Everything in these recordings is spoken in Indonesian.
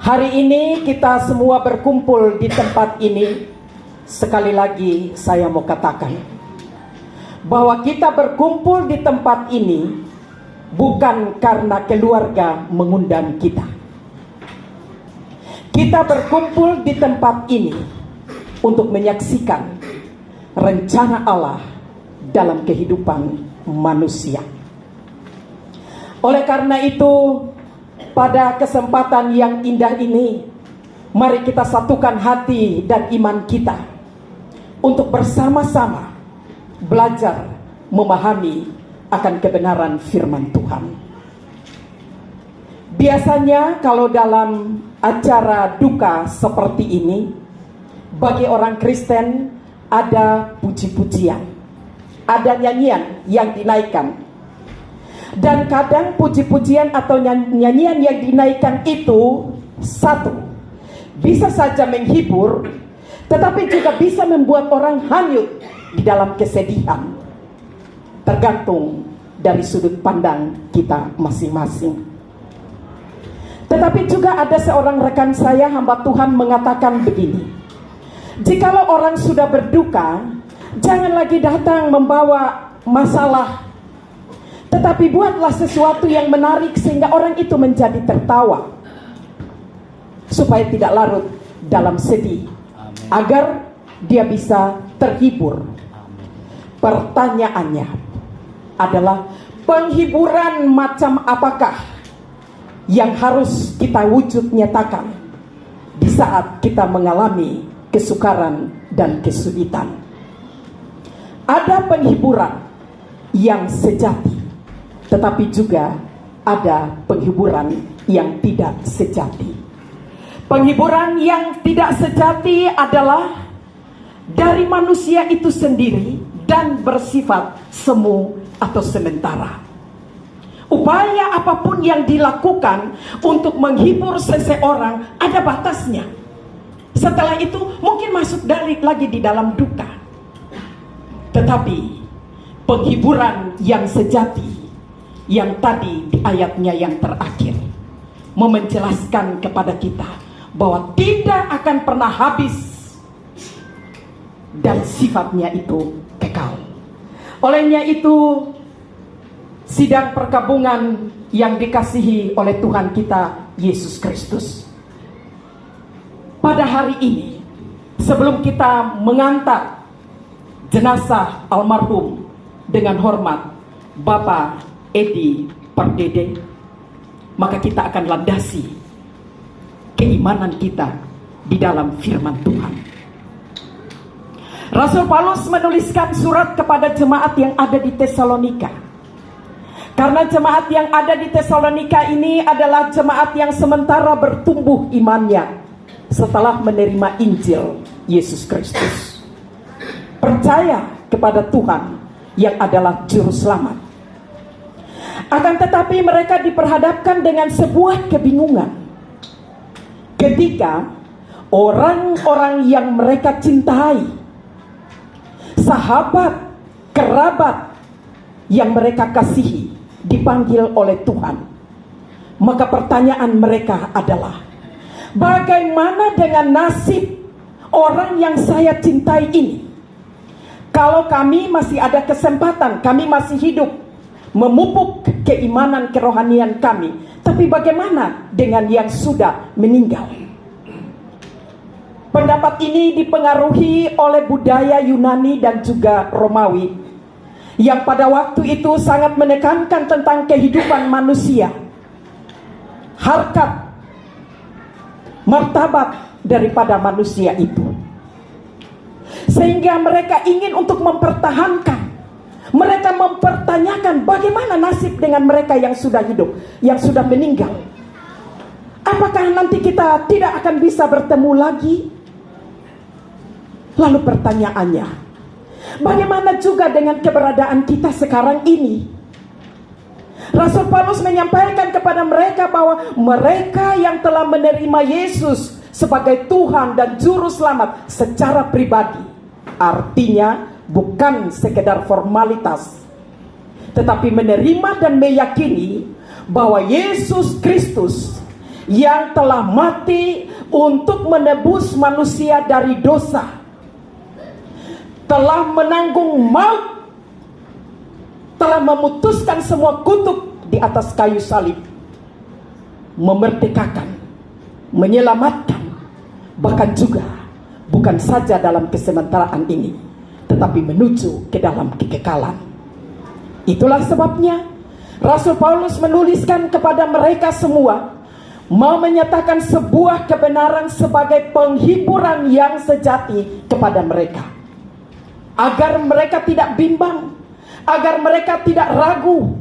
Hari ini kita semua berkumpul di tempat ini. Sekali lagi saya mau katakan bahwa kita berkumpul di tempat ini bukan karena keluarga mengundang kita. Kita berkumpul di tempat ini untuk menyaksikan rencana Allah dalam kehidupan manusia. Oleh karena itu, pada kesempatan yang indah ini, mari kita satukan hati dan iman kita untuk bersama-sama belajar memahami akan kebenaran firman Tuhan. Biasanya kalau dalam acara duka seperti ini, bagi orang Kristen ada puji-pujian, ada nyanyian yang dinaikkan. Dan kadang puji-pujian atau nyanyian yang dinaikkan itu satu, bisa saja menghibur, tetapi juga bisa membuat orang hanyut di dalam kesedihan. Tergantung dari sudut pandang kita masing-masing. Tetapi juga ada seorang rekan saya, hamba Tuhan, mengatakan begini: jikalau orang sudah berduka, jangan lagi datang membawa masalah, tetapi buatlah sesuatu yang menarik sehingga orang itu menjadi tertawa, supaya tidak larut dalam sedih. Amen. Agar dia bisa terhibur. Amen. Pertanyaannya adalah, penghiburan macam apakah yang harus kita wujud nyatakan di saat kita mengalami kesukaran dan kesulitan? Ada penghiburan yang sejati, tetapi juga ada penghiburan yang tidak sejati. Penghiburan yang tidak sejati adalah dari manusia itu sendiri dan bersifat semu atau sementara. Upaya apapun yang dilakukan untuk menghibur seseorang ada batasnya. Setelah itu mungkin masuk lagi di dalam duka. Tetapi penghiburan yang sejati, yang tadi di ayatnya yang terakhir, menjelaskan kepada kita bahwa tidak akan pernah habis dan sifatnya itu kekal. Olehnya itu, sidang perkabungan yang dikasihi oleh Tuhan kita Yesus Kristus, pada hari ini, sebelum kita mengantar jenazah almarhum dengan hormat Bapak Edi Pardede, maka kita akan landasi keimanan kita di dalam firman Tuhan. Rasul Paulus menuliskan surat kepada jemaat yang ada di Tesalonika, karena jemaat yang ada di Tesalonika ini adalah jemaat yang sementara bertumbuh imannya setelah menerima Injil Yesus Kristus, percaya kepada Tuhan yang adalah juru selamat. Akan tetapi mereka diperhadapkan dengan sebuah kebingungan ketika orang-orang yang mereka cintai, sahabat, kerabat yang mereka kasihi, dipanggil oleh Tuhan. Maka pertanyaan mereka adalah, bagaimana dengan nasib orang yang saya cintai ini? Kalau kami masih ada kesempatan, kami masih hidup, memupuk keimanan kerohanian kami, tapi bagaimana dengan yang sudah meninggal? Pendapat ini dipengaruhi oleh budaya Yunani dan juga Romawi, yang pada waktu itu sangat menekankan tentang kehidupan manusia, harkat, martabat daripada manusia itu. Sehingga mereka ingin untuk mempertahankan, mereka mempertanyakan bagaimana nasib dengan mereka yang sudah hidup, yang sudah meninggal. Apakah nanti kita tidak akan bisa bertemu lagi? Lalu pertanyaannya, bagaimana juga dengan keberadaan kita sekarang ini? Rasul Paulus menyampaikan kepada mereka bahwa mereka yang telah menerima Yesus sebagai Tuhan dan Juru Selamat secara pribadi, artinya bukan sekedar formalitas, tetapi menerima dan meyakini bahwa Yesus Kristus yang telah mati untuk menebus manusia dari dosa, telah menanggung maut, telah memutuskan semua kutuk di atas kayu salib, memerdekakan, menyelamatkan, bahkan juga bukan saja dalam kesementaraan ini, tetapi menuju ke dalam kekekalan. Itulah sebabnya Rasul Paulus menuliskan kepada mereka semua, mau menyatakan sebuah kebenaran sebagai penghiburan yang sejati kepada mereka, agar mereka tidak bimbang, agar mereka tidak ragu.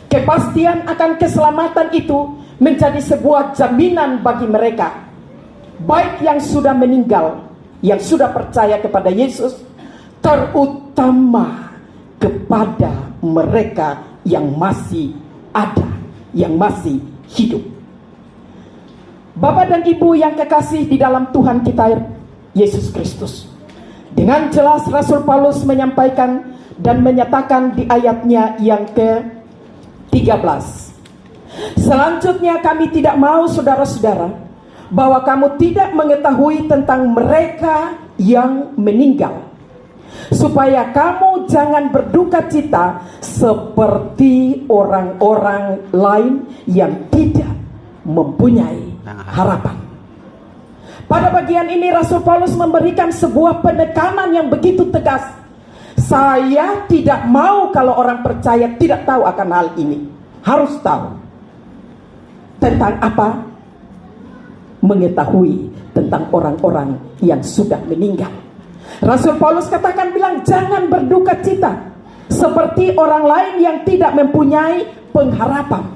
Kepastian akan keselamatan itu menjadi sebuah jaminan bagi mereka, baik yang sudah meninggal, yang sudah percaya kepada Yesus, terutama kepada mereka yang masih ada, yang masih hidup. Bapak dan Ibu yang kekasih di dalam Tuhan kita Yesus Kristus, dengan jelas Rasul Paulus menyampaikan dan menyatakan di ayatnya yang ke-13, selanjutnya kami tidak mau saudara-saudara bahwa kamu tidak mengetahui tentang mereka yang meninggal, supaya kamu jangan berduka cita seperti orang-orang lain yang tidak mempunyai harapan. Pada bagian ini Rasul Paulus memberikan sebuah penekanan yang begitu tegas. Saya tidak mau kalau orang percaya tidak tahu akan hal ini. Harus tahu. Tentang apa? Mengetahui tentang orang-orang yang sudah meninggal. Rasul Paulus bilang jangan berduka cita seperti orang lain yang tidak mempunyai pengharapan.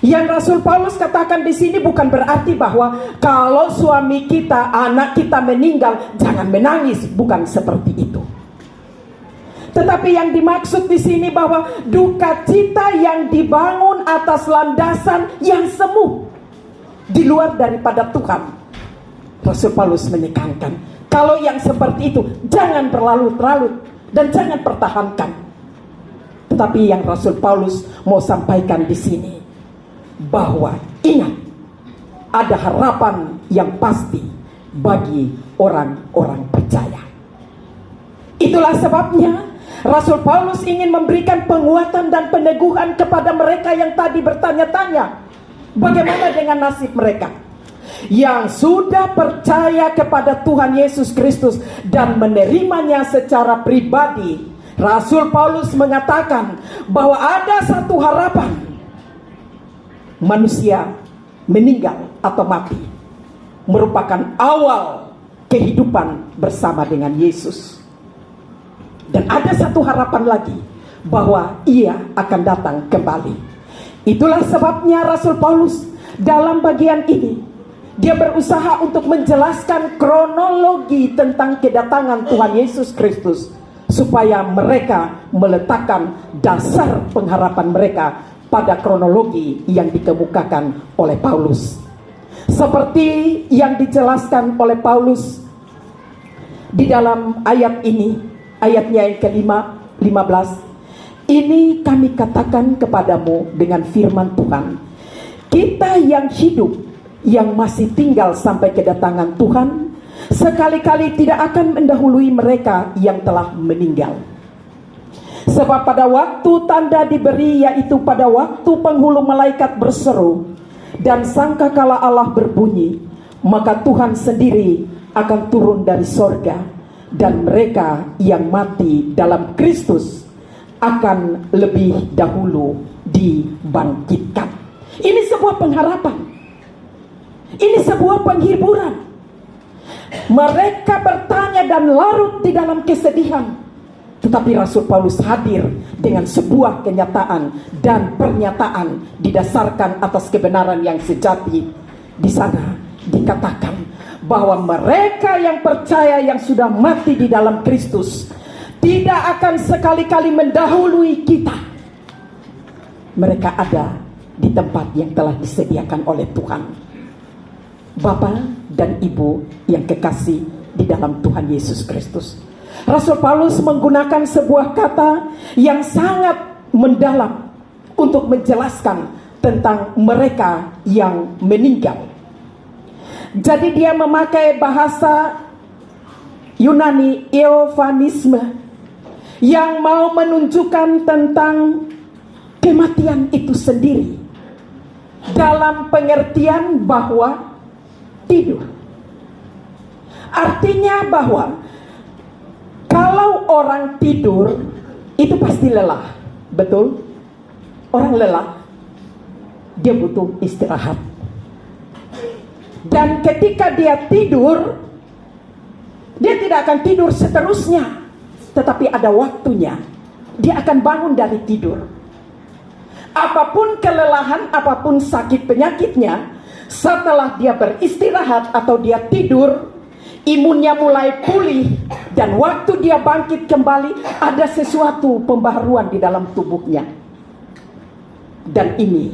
Yang Rasul Paulus katakan di sini bukan berarti bahwa kalau suami kita, anak kita meninggal jangan menangis, bukan seperti itu. Tetapi yang dimaksud di sini bahwa duka cita yang dibangun atas landasan yang semu, di luar daripada Tuhan. Rasul Paulus menekankan, kalau yang seperti itu jangan berlarut-larut dan jangan pertahankan. Tetapi yang Rasul Paulus mau sampaikan di sini, bahwa ingat, ada harapan yang pasti bagi orang-orang percaya. Itulah sebabnya Rasul Paulus ingin memberikan penguatan dan peneguhan kepada mereka yang tadi bertanya-tanya, bagaimana dengan nasib mereka yang sudah percaya kepada Tuhan Yesus Kristus dan menerimanya secara pribadi. Rasul Paulus mengatakan bahwa ada satu harapan. Manusia meninggal atau mati merupakan awal kehidupan bersama dengan Yesus. Dan ada satu harapan lagi, bahwa ia akan datang kembali. Itulah sebabnya Rasul Paulus dalam bagian ini dia berusaha untuk menjelaskan kronologi tentang kedatangan Tuhan Yesus Kristus, supaya mereka meletakkan dasar pengharapan mereka pada kronologi yang dikemukakan oleh Paulus. Seperti yang dijelaskan oleh Paulus di dalam ayat ini, ayatnya yang ke-15, ini kami katakan kepadamu dengan firman Tuhan, kita yang hidup, yang masih tinggal sampai kedatangan Tuhan, sekali-kali tidak akan mendahului mereka yang telah meninggal. Sebab pada waktu tanda diberi, yaitu pada waktu penghulu malaikat berseru dan sangkakala Allah berbunyi, maka Tuhan sendiri akan turun dari sorga, dan mereka yang mati dalam Kristus akan lebih dahulu dibangkitkan. Ini sebuah pengharapan, ini sebuah penghiburan. Mereka bertanya dan larut di dalam kesedihan, tetapi Rasul Paulus hadir dengan sebuah kenyataan dan pernyataan didasarkan atas kebenaran yang sejati. Di sana dikatakan bahwa mereka yang percaya, yang sudah mati di dalam Kristus, tidak akan sekali-kali mendahului kita. Mereka ada di tempat yang telah disediakan oleh Tuhan. Bapak dan Ibu yang kekasih di dalam Tuhan Yesus Kristus, Rasul Paulus menggunakan sebuah kata yang sangat mendalam untuk menjelaskan tentang mereka yang meninggal. Jadi dia memakai bahasa Yunani eofanisme yang mau menunjukkan tentang kematian itu sendiri dalam pengertian bahwa tidur. Artinya bahwa kalau orang tidur itu pasti lelah, betul? Orang lelah, dia butuh istirahat. Dan ketika dia tidur, dia tidak akan tidur seterusnya, tetapi ada waktunya. Dia akan bangun dari tidur. Apapun kelelahan, apapun sakit penyakitnya, setelah dia beristirahat atau dia tidur, imunnya mulai pulih. Dan waktu dia bangkit kembali, ada sesuatu pembaharuan di dalam tubuhnya. Dan ini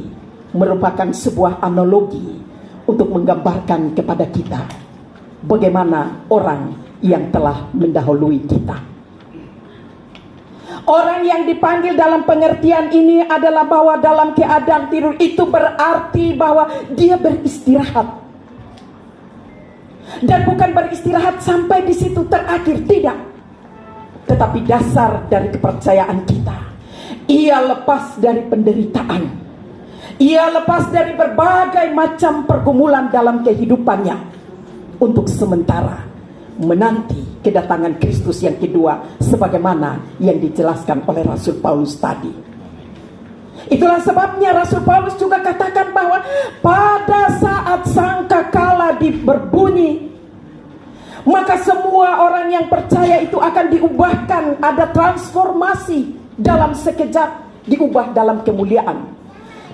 merupakan sebuah analogi untuk menggambarkan kepada kita bagaimana orang yang telah mendahului kita. Orang yang dipanggil dalam pengertian ini adalah bahwa dalam keadaan tidur itu berarti bahwa dia beristirahat. Dan bukan beristirahat sampai di situ terakhir, tidak. Tetapi dasar dari kepercayaan kita, ia lepas dari penderitaan. Ia lepas dari berbagai macam pergumulan dalam kehidupannya untuk sementara menanti kedatangan Kristus yang kedua, sebagaimana yang dijelaskan oleh Rasul Paulus tadi. Itulah sebabnya Rasul Paulus juga katakan bahwa pada saat sangkakala berbunyi, maka semua orang yang percaya itu akan diubahkan. Ada transformasi dalam sekejap, diubah dalam kemuliaan.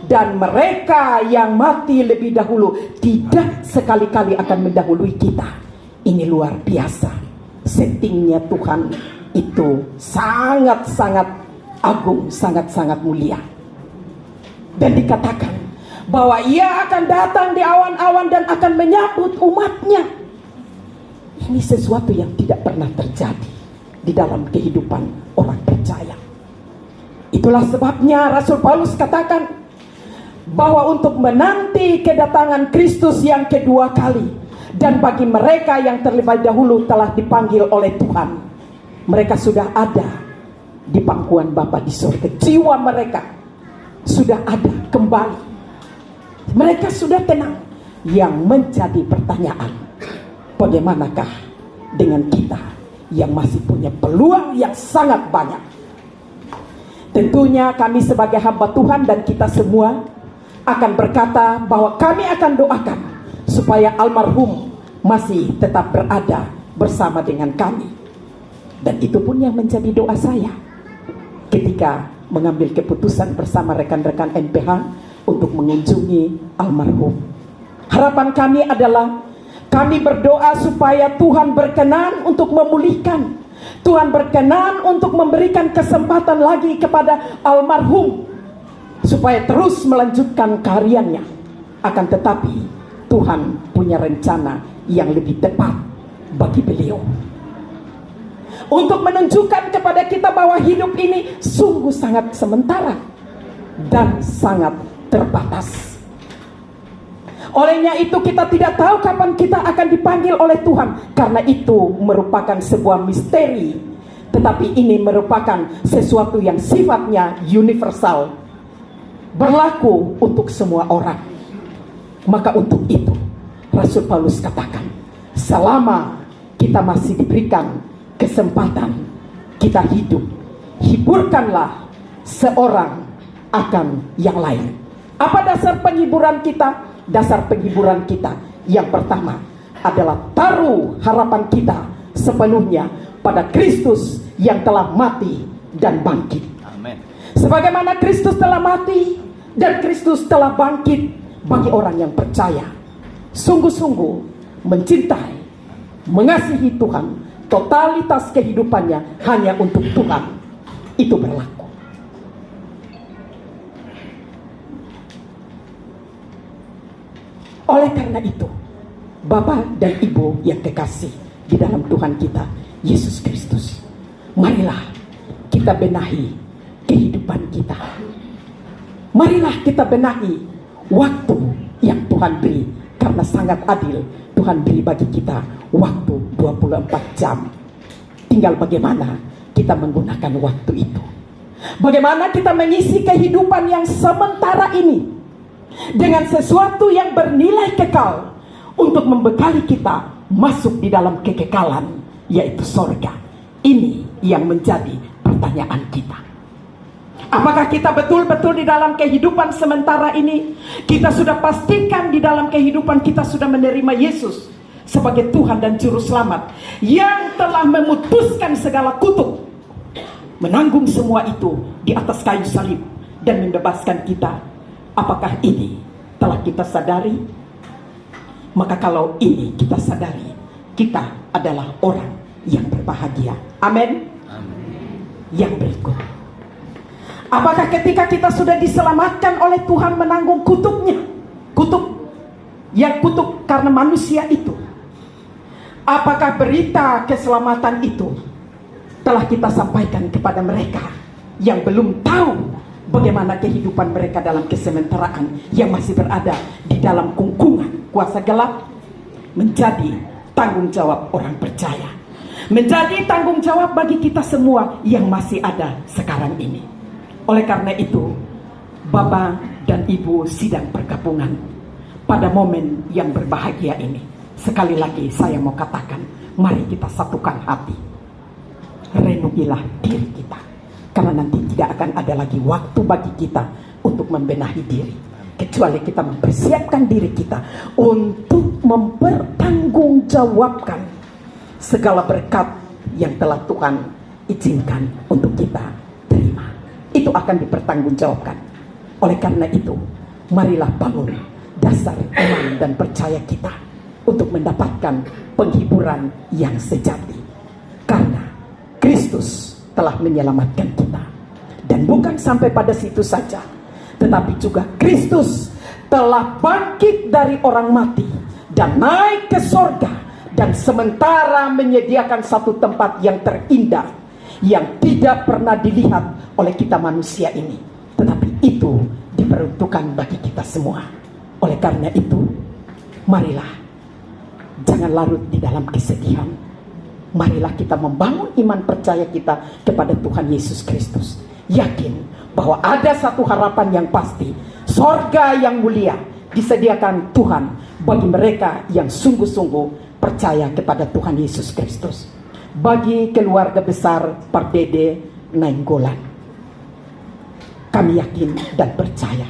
Dan mereka yang mati lebih dahulu tidak sekali-kali akan mendahului kita. Ini luar biasa. Settingnya Tuhan itu sangat-sangat agung, sangat-sangat mulia. Dan dikatakan bahwa ia akan datang di awan-awan dan akan menyambut umatnya. Ini sesuatu yang tidak pernah terjadi di dalam kehidupan orang percaya. Itulah sebabnya Rasul Paulus katakan bahwa untuk menanti kedatangan Kristus yang kedua kali, dan bagi mereka yang terlebih dahulu telah dipanggil oleh Tuhan, mereka sudah ada di pangkuan Bapa di surga. Jiwa mereka sudah ada kembali. Mereka sudah tenang. Yang menjadi pertanyaan, bagaimanakah dengan kita yang masih punya peluang yang sangat banyak? Tentunya kami sebagai hamba Tuhan dan kita semua akan berkata bahwa kami akan doakan supaya almarhum masih tetap berada bersama dengan kami. Dan itu pun yang menjadi doa saya ketika mengambil keputusan bersama rekan-rekan NPH untuk mengunjungi almarhum. Harapan kami adalah kami berdoa supaya Tuhan berkenan untuk memulihkan, Tuhan berkenan untuk memberikan kesempatan lagi kepada almarhum supaya terus melanjutkan karyanya. Akan tetapi Tuhan punya rencana yang lebih tepat bagi beliau, untuk menunjukkan kepada kita bahwa hidup ini sungguh sangat sementara dan sangat terbatas. Olehnya itu kita tidak tahu kapan kita akan dipanggil oleh Tuhan. Karena itu merupakan sebuah misteri, tetapi ini merupakan sesuatu yang sifatnya universal, berlaku untuk semua orang. Maka untuk itu Rasul Paulus katakan, selama kita masih diberikan kesempatan, kita hidup, hiburkanlah seorang akan yang lain. Apa dasar penghiburan kita? Dasar penghiburan kita yang pertama adalah taruh harapan kita sepenuhnya pada Kristus yang telah mati dan bangkit. Amen. Sebagaimana Kristus telah mati dan Kristus telah bangkit, bagi orang yang percaya sungguh-sungguh mencintai, mengasihi Tuhan, totalitas kehidupannya hanya untuk Tuhan, itu berlaku. Oleh karena itu, Bapak dan Ibu yang kekasih di dalam Tuhan kita Yesus Kristus, marilah kita benahi kehidupan kita. Marilah kita benahi waktu yang Tuhan beri, karena sangat adil. Tuhan beri bagi kita waktu 24 jam. Tinggal bagaimana kita menggunakan waktu itu. Bagaimana kita mengisi kehidupan yang sementara ini dengan sesuatu yang bernilai kekal untuk membekali kita masuk di dalam kekekalan, yaitu sorga. Ini yang menjadi pertanyaan kita. Apakah kita betul-betul di dalam kehidupan sementara ini, kita sudah pastikan di dalam kehidupan kita sudah menerima Yesus sebagai Tuhan dan Juru Selamat yang telah memutuskan segala kutuk, menanggung semua itu di atas kayu salib dan membebaskan kita? Apakah ini telah kita sadari? Maka kalau ini kita sadari, kita adalah orang yang berbahagia. Amin. Yang berikut, apakah ketika kita sudah diselamatkan oleh Tuhan menanggung kutuknya, kutuk karena manusia itu, apakah berita keselamatan itu telah kita sampaikan kepada mereka yang belum tahu bagaimana kehidupan mereka dalam kesementaraan, yang masih berada di dalam kungkungan kuasa gelap? Menjadi tanggung jawab orang percaya, menjadi tanggung jawab bagi kita semua yang masih ada sekarang ini. Oleh karena itu, Bapak dan Ibu sidang pergabungan, pada momen yang berbahagia ini, sekali lagi saya mau katakan, mari kita satukan hati, renungilah diri kita, karena nanti tidak akan ada lagi waktu bagi kita untuk membenahi diri, kecuali kita mempersiapkan diri kita untuk mempertanggungjawabkan segala berkat yang telah Tuhan izinkan untuk kita terima. Itu akan dipertanggungjawabkan. Oleh karena itu, marilah bangun dasar iman dan percaya kita untuk mendapatkan penghiburan yang sejati, karena Kristus telah menyelamatkan kita. Dan bukan sampai pada situ saja, tetapi juga Kristus telah bangkit dari orang mati dan naik ke sorga, dan sementara menyediakan satu tempat yang terindah yang tidak pernah dilihat oleh kita manusia ini, tetapi itu diperuntukkan bagi kita semua. Oleh karena itu, marilah jangan larut di dalam kesedihan. Marilah kita membangun iman percaya kita kepada Tuhan Yesus Kristus, yakin bahwa ada satu harapan yang pasti, sorga yang mulia disediakan Tuhan bagi mereka yang sungguh-sungguh percaya kepada Tuhan Yesus Kristus. Bagi keluarga besar Pardede Nainggolan, kami yakin dan percaya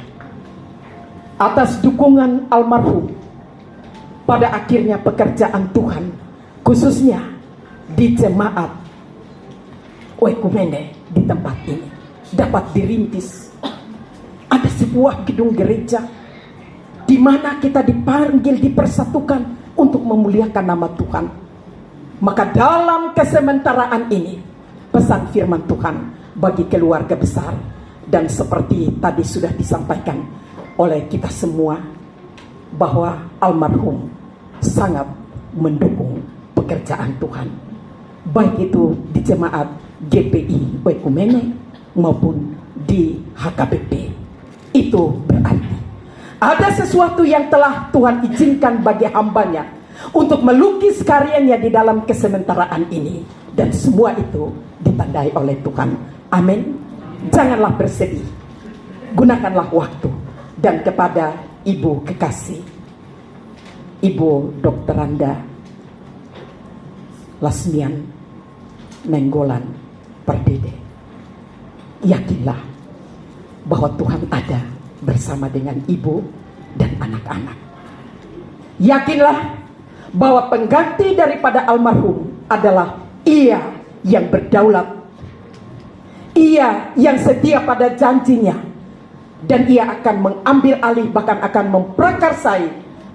atas dukungan almarhum pada akhirnya pekerjaan Tuhan, khususnya di jemaat Oekumene di tempat ini, dapat dirintis. Ada sebuah gedung gereja di mana kita dipanggil, dipersatukan untuk memuliakan nama Tuhan. Maka dalam kesementaraan ini, pesan firman Tuhan bagi keluarga besar, dan seperti tadi sudah disampaikan oleh kita semua, bahwa almarhum sangat mendukung pekerjaan Tuhan, baik itu di jemaat GPI Oekumene maupun di HKBP. Itu berarti ada sesuatu yang telah Tuhan izinkan bagi hambanya untuk melukis karyanya di dalam kesementaraan ini, dan semua itu ditandai oleh Tuhan. Amin. Janganlah bersedih, gunakanlah waktu. Dan kepada Ibu kekasih, Ibu Dr. Randa Lasmian Nainggolan Pardede, yakinlah bahwa Tuhan ada bersama dengan ibu dan anak-anak. Yakinlah bahwa pengganti daripada almarhum adalah Ia yang berdaulat, Ia yang setia pada janjinya, dan Ia akan mengambil alih, bahkan akan memprakarsai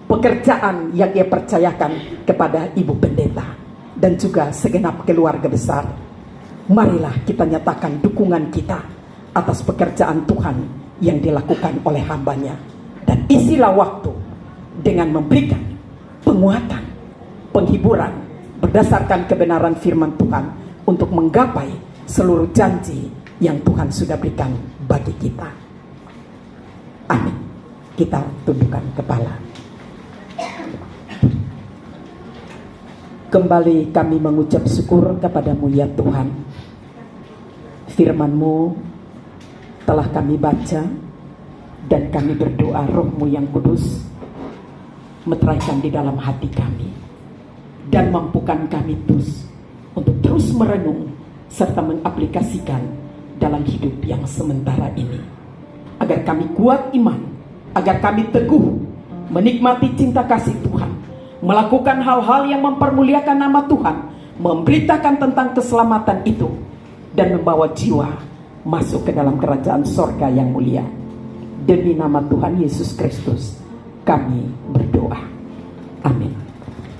pekerjaan yang Ia percayakan kepada Ibu Pendeta dan juga segenap keluarga besar. Marilah kita nyatakan dukungan kita atas pekerjaan Tuhan yang dilakukan oleh hambanya, dan isilah waktu dengan memberikan penguatan, penghiburan berdasarkan kebenaran firman Tuhan untuk menggapai seluruh janji yang Tuhan sudah berikan bagi kita. Amin. Kita tundukkan kepala. Kembali kami mengucap syukur kepadamu ya Tuhan. Firman-Mu telah kami baca, dan kami berdoa Roh-Mu yang kudus meteraikan di dalam hati kami, dan mampukan kami terus untuk terus merenung serta mengaplikasikan dalam hidup yang sementara ini, agar kami kuat iman, agar kami teguh menikmati cinta kasih Tuhan, melakukan hal-hal yang mempermuliakan nama Tuhan, memberitakan tentang keselamatan itu, dan membawa jiwa masuk ke dalam kerajaan sorga yang mulia. Demi nama Tuhan Yesus Kristus kami berdoa. Amin.